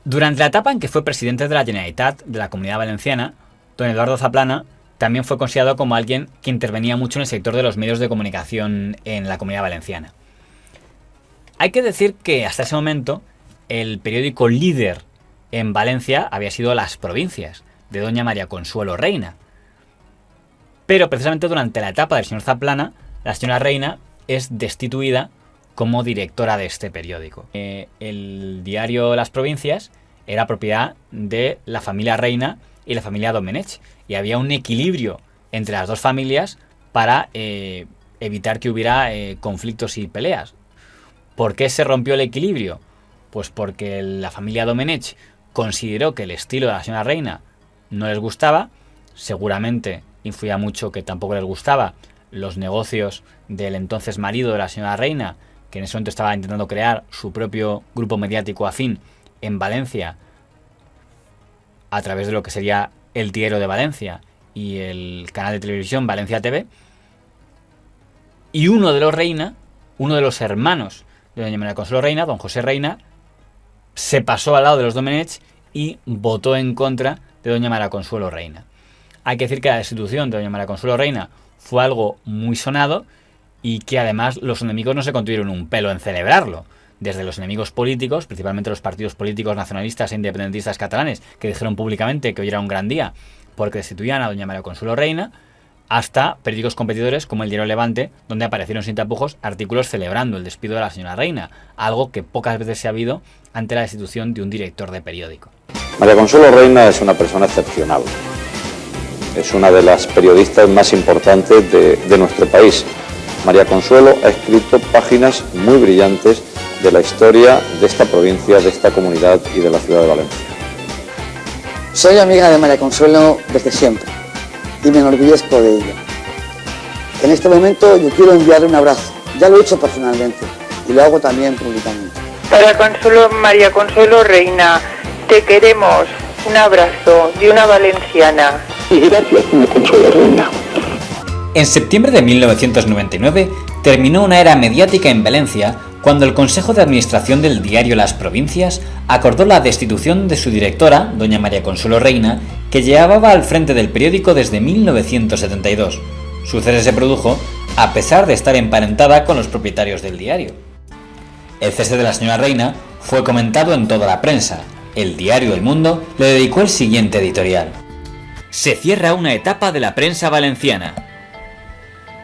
Durante la etapa en que fue presidente de la Generalitat de la Comunidad Valenciana, don Eduardo Zaplana también fue considerado como alguien que intervenía mucho en el sector de los medios de comunicación en la Comunidad Valenciana. Hay que decir que hasta ese momento el periódico líder en Valencia había sido Las Provincias, de doña María Consuelo Reina. Pero precisamente durante la etapa del señor Zaplana, la señora Reina es destituida como directora de este periódico. El diario Las Provincias era propiedad de la familia Reina y la familia Domenech, y había un equilibrio entre las dos familias para evitar que hubiera conflictos y peleas. ¿Por qué se rompió el equilibrio? Pues porque la familia Domenech consideró que el estilo de la señora Reina no les gustaba. Seguramente influía mucho que tampoco les gustaba los negocios del entonces marido de la señora Reina, que en ese momento estaba intentando crear su propio grupo mediático afín en Valencia a través de lo que sería el Diario de Valencia y el canal de televisión Valencia TV. Y uno de los Reina, uno de los hermanos de doña María Consuelo Reina, don José Reina, se pasó al lado de los Domenech y votó en contra de doña María Consuelo Reina. Hay que decir que la destitución de doña María Consuelo Reina fue algo muy sonado y que además los enemigos no se contuvieron un pelo en celebrarlo. Desde los enemigos políticos, principalmente los partidos políticos nacionalistas e independentistas catalanes, que dijeron públicamente que hoy era un gran día porque destituían a doña María Consuelo Reina, hasta periódicos competidores como el Diario Levante, donde aparecieron sin tapujos artículos celebrando el despido de la señora Reina, algo que pocas veces se ha habido ante la destitución de un director de periódico. María Consuelo Reina es una persona excepcional. Es una de las periodistas más importantes de nuestro país. María Consuelo ha escrito páginas muy brillantes de la historia de esta provincia, de esta comunidad y de la ciudad de Valencia. Soy amiga de María Consuelo desde siempre y me enorgullezco de ella. En este momento yo quiero enviarle un abrazo. Ya lo he hecho personalmente y lo hago también públicamente. María Consuelo Reina, te queremos. Un abrazo de una valenciana. Y gracias, María Consuelo Reina. En septiembre de 1999 terminó una era mediática en Valencia cuando el Consejo de Administración del diario Las Provincias acordó la destitución de su directora, doña María Consuelo Reina, que llevaba al frente del periódico desde 1972. Su cese se produjo a pesar de estar emparentada con los propietarios del diario. El cese de la señora Reina fue comentado en toda la prensa. El diario El Mundo le dedicó el siguiente editorial: se cierra una etapa de la prensa valenciana.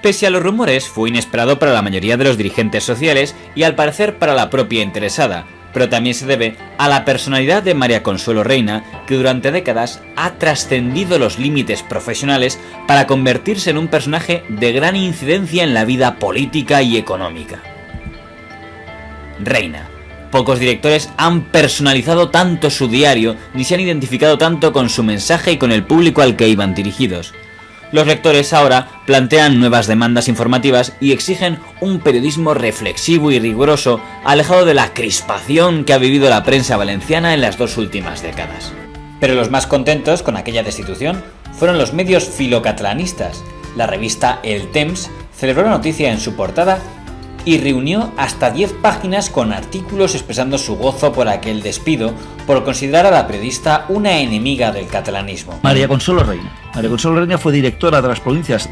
Pese a los rumores, fue inesperado para la mayoría de los dirigentes sociales y al parecer para la propia interesada, pero también se debe a la personalidad de María Consuelo Reina, que durante décadas ha trascendido los límites profesionales para convertirse en un personaje de gran incidencia en la vida política y económica. Reina. Pocos directores han personalizado tanto su diario ni se han identificado tanto con su mensaje y con el público al que iban dirigidos. Los lectores ahora plantean nuevas demandas informativas y exigen un periodismo reflexivo y riguroso, alejado de la crispación que ha vivido la prensa valenciana en las dos últimas décadas. Pero los más contentos con aquella destitución fueron los medios filocatalanistas. La revista El Temps celebró la noticia en su portada y reunió hasta 10 páginas con artículos expresando su gozo por aquel despido, por considerar a la periodista una enemiga del catalanismo. María Consuelo Reina. María Consuelo Reina fue directora de Las Provincias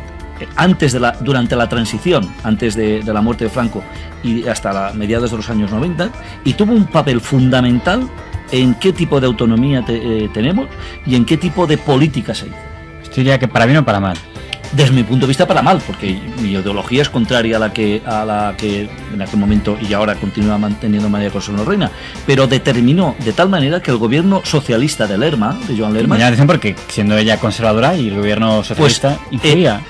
durante la transición, antes de la muerte de Franco y hasta mediados de los años 90, y tuvo un papel fundamental en qué tipo de autonomía tenemos y en qué tipo de política se hizo. Esto diría que para bien o para mal. Desde mi punto de vista, para mal, porque mi ideología es contraria a la que en aquel momento y ahora continúa manteniendo María Consuelo Reina, pero determinó de tal manera que el gobierno socialista de Lerma, de Joan Lerma, me da la atención porque siendo ella conservadora y el gobierno socialista influía,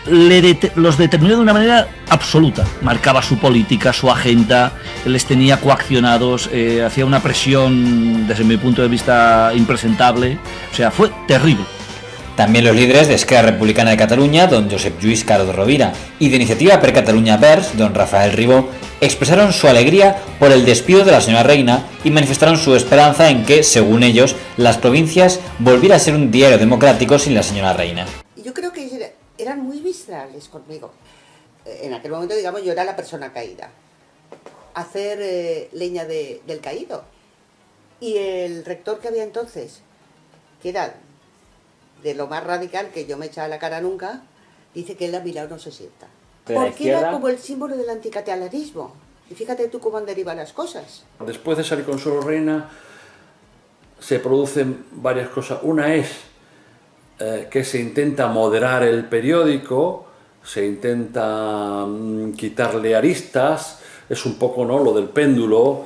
los determinó de una manera absoluta. Marcaba su política, su agenda, les tenía coaccionados, hacía una presión desde mi punto de vista impresentable, o sea, fue terrible. También los líderes de Esquerra Republicana de Cataluña, don Josep Lluís Carod Rovira, y de Iniciativa per Catalunya Verds, don Rafael Ribó, expresaron su alegría por el despido de la señora Reina y manifestaron su esperanza en que, según ellos, Las Provincias volviera a ser un diario democrático sin la señora Reina. Yo creo que eran muy viscerales conmigo. En aquel momento, digamos, yo era la persona caída. Hacer leña del caído. Y el rector que había entonces, que era de lo más radical, que yo me echaba la cara nunca, dice que él a mi lado no se sienta. De la Porque era izquierda. como el símbolo del anticatalanismo. Y fíjate tú cómo han derivado las cosas. Después de María Consuelo Reina se producen varias cosas. Una es que se intenta moderar el periódico, se intenta quitarle aristas, es un poco, ¿no?, lo del péndulo.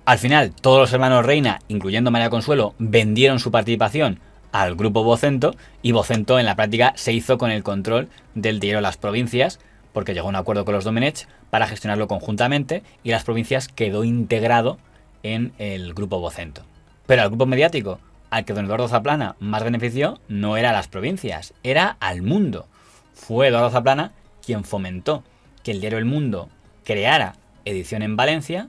Al final, todos los hermanos Reina, incluyendo María Consuelo, vendieron su participación al grupo Vocento, y Vocento en la práctica se hizo con el control del diario Las Provincias, porque llegó a un acuerdo con los Domenech para gestionarlo conjuntamente, y Las Provincias quedó integrado en el grupo Vocento. Pero al grupo mediático al que don Eduardo Zaplana más benefició no era Las Provincias, era al Mundo. Fue Eduardo Zaplana quien fomentó que el diario El Mundo creara edición en Valencia,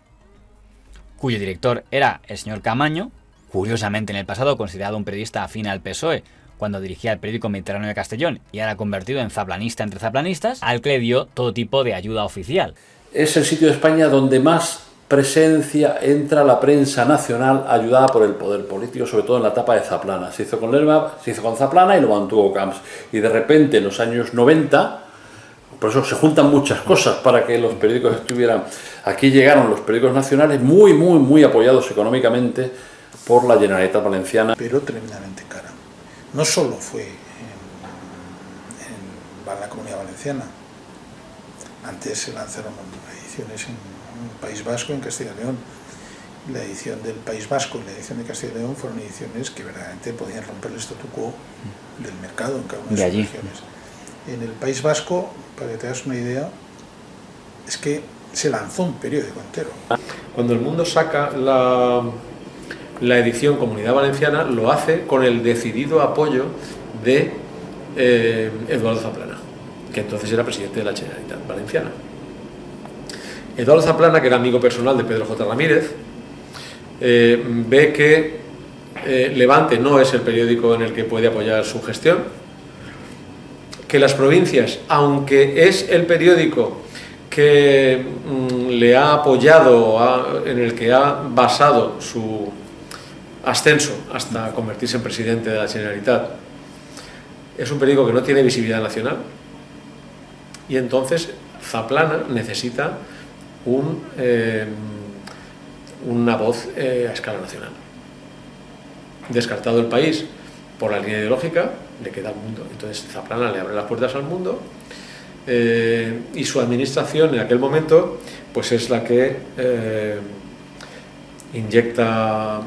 cuyo director era el señor Camaño, curiosamente en el pasado considerado un periodista afín al PSOE cuando dirigía el periódico Mediterráneo de Castellón y ahora convertido en zaplanista entre zaplanistas, al que le dio todo tipo de ayuda oficial. Es el sitio de España donde más presencia entra la prensa nacional ayudada por el poder político, sobre todo en la etapa de Zaplana. Se hizo con Lerma, se hizo con Zaplana y lo mantuvo Camps. Y de repente en los años 90, por eso se juntan muchas cosas para que los periódicos estuvieran. Aquí llegaron los periódicos nacionales muy apoyados económicamente por la Generalitat Valenciana. Pero tremendamente cara. No solo fue en la Comunidad Valenciana. Antes se lanzaron ediciones en País Vasco, en Castilla y León. La edición del País Vasco y la edición de Castilla y León fueron ediciones que verdaderamente podían romper el statu quo del mercado en cada una de sus regiones. En el País Vasco, para que te hagas una idea, es que se lanzó un periódico entero. Cuando El Mundo saca la edición Comunidad Valenciana, lo hace con el decidido apoyo de Eduardo Zaplana, que entonces era presidente de la Generalitat Valenciana. Eduardo Zaplana, que era amigo personal de Pedro J. Ramírez, ve que Levante no es el periódico en el que puede apoyar su gestión, que Las Provincias, aunque es el periódico que le ha apoyado, en el que ha basado su ascenso hasta convertirse en presidente de la Generalitat, es un periódico que no tiene visibilidad nacional, y entonces Zaplana necesita una voz a escala nacional. Descartado El País por la línea ideológica, le queda El Mundo. Entonces Zaplana le abre las puertas al Mundo, y su administración en aquel momento pues es la que inyecta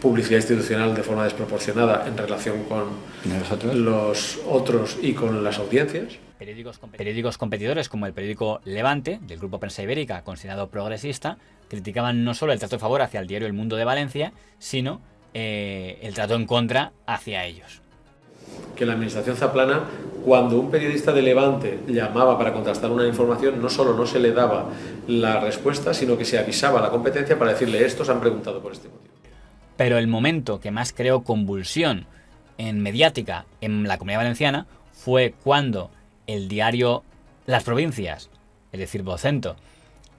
publicidad institucional de forma desproporcionada en relación con los otros y con las audiencias. Periódicos competidores como el periódico Levante, del grupo Prensa Ibérica, considerado progresista, criticaban no solo el trato de favor hacia el diario El Mundo de Valencia, sino el trato en contra hacia ellos. Que la administración Zaplana, cuando un periodista de Levante llamaba para contrastar una información, no solo no se le daba la respuesta, sino que se avisaba a la competencia para decirle: estos han preguntado por este motivo. Pero el momento que más creó convulsión en mediática en la Comunidad Valenciana fue cuando el diario Las Provincias, es decir, Vocento,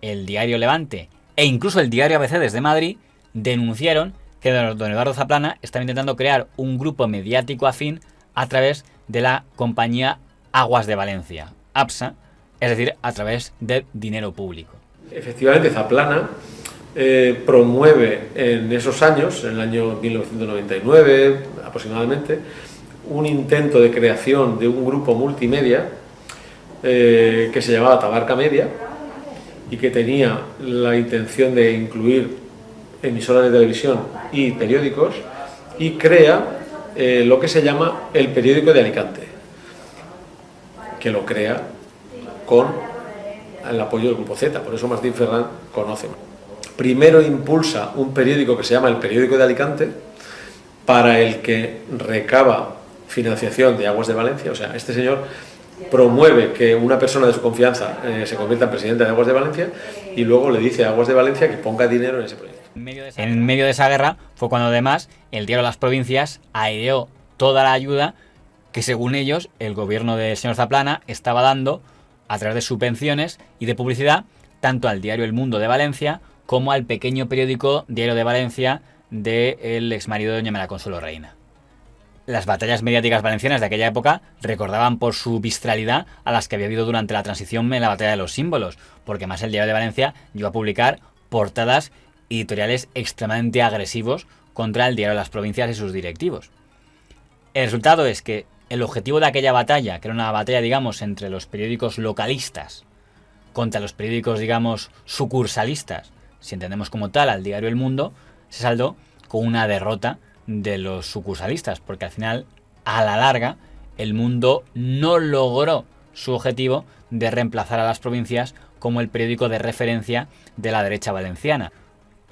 el diario Levante e incluso el diario ABC desde Madrid denunciaron que don Eduardo Zaplana estaba intentando crear un grupo mediático afín a través de la compañía Aguas de Valencia, APSA, es decir, a través de dinero público. Efectivamente, Zaplana promueve en esos años, en el año 1999 aproximadamente, un intento de creación de un grupo multimedia que se llamaba Tabarca Media y que tenía la intención de incluir emisoras de televisión y periódicos, y crea lo que se llama el Periódico de Alicante, que lo crea con el apoyo del Grupo Z, por eso Martín Ferrán conoce. Primero impulsa un periódico que se llama el Periódico de Alicante, para el que recaba financiación de Aguas de Valencia. O sea, este señor promueve que una persona de su confianza se convierta en presidente de Aguas de Valencia, y luego le dice a Aguas de Valencia que ponga dinero en ese proyecto. En medio de esa guerra fue cuando además el diario Las Provincias aireó toda la ayuda que, según ellos, el gobierno del señor Zaplana estaba dando a través de subvenciones y de publicidad tanto al diario El Mundo de Valencia como al pequeño periódico Diario de Valencia del exmarido de doña María Consuelo Reina. Las batallas mediáticas valencianas de aquella época recordaban por su visceralidad a las que había habido durante la transición en la batalla de los símbolos, porque más el Diario de Valencia llegó a publicar portadas editoriales extremadamente agresivos contra el Diario de las Provincias y sus directivos. El resultado es que el objetivo de aquella batalla, que era una batalla, digamos, entre los periódicos localistas contra los periódicos, digamos, sucursalistas, si entendemos como tal al diario El Mundo, se saldó con una derrota de los sucursalistas, porque al final, a la larga, El Mundo no logró su objetivo de reemplazar a las provincias como el periódico de referencia de la derecha valenciana,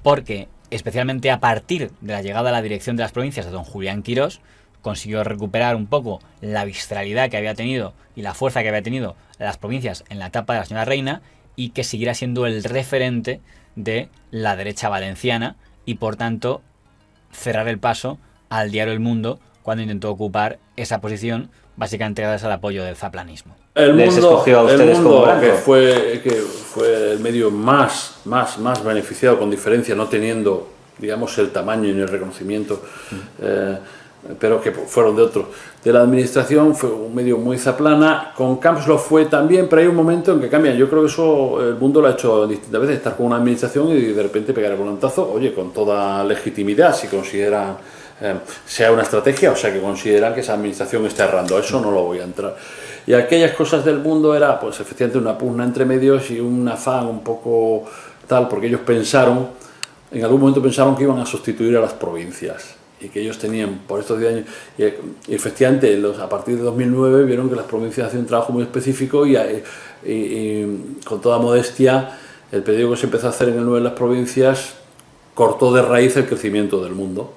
porque especialmente a partir de la llegada a la dirección de las provincias de don Julián Quirós, consiguió recuperar un poco la visceralidad que había tenido y la fuerza que había tenido las provincias en la etapa de la señora Reina, y que siguiera siendo el referente de la derecha valenciana, y por tanto cerrar el paso al diario El Mundo cuando intentó ocupar esa posición, básicamente gracias al apoyo del zaplanismo. El Les Mundo, escogió a ustedes como blanco. que fue el medio más beneficiado con diferencia, no teniendo, digamos, el tamaño ni el reconocimiento, pero que fueron de la administración, fue un medio muy zaplana. Con Camps lo fue también, pero hay un momento en que cambian. Yo creo que eso El Mundo lo ha hecho distintas veces, estar con una administración y de repente pegar el volantazo, oye, con toda legitimidad, si consideran sea una estrategia, o sea, que consideran que esa administración está errando. Eso no lo voy a entrar. Y aquellas cosas del Mundo era, pues efectivamente, una pugna entre medios y un afán un poco tal, porque ellos en algún momento pensaron que iban a sustituir a las provincias, y que ellos tenían por estos 10 años, y efectivamente a partir de 2009 vieron que las provincias hacían un trabajo muy específico, y con toda modestia el periódico que se empezó a hacer en el 9 de las provincias cortó de raíz el crecimiento del Mundo.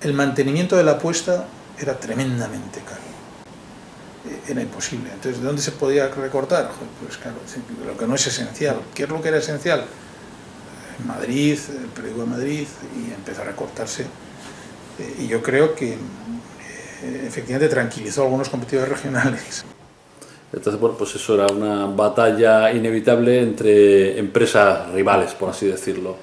El mantenimiento de la apuesta era tremendamente caro, era imposible. Entonces, ¿de dónde se podía recortar? Pues claro, lo que no es esencial. ¿Qué es lo que era esencial? En Madrid, el periódico de Madrid, y empezó a recortarse. Y yo creo que efectivamente tranquilizó a algunos competidores regionales. Entonces, bueno, pues eso era una batalla inevitable entre empresas rivales, por así decirlo.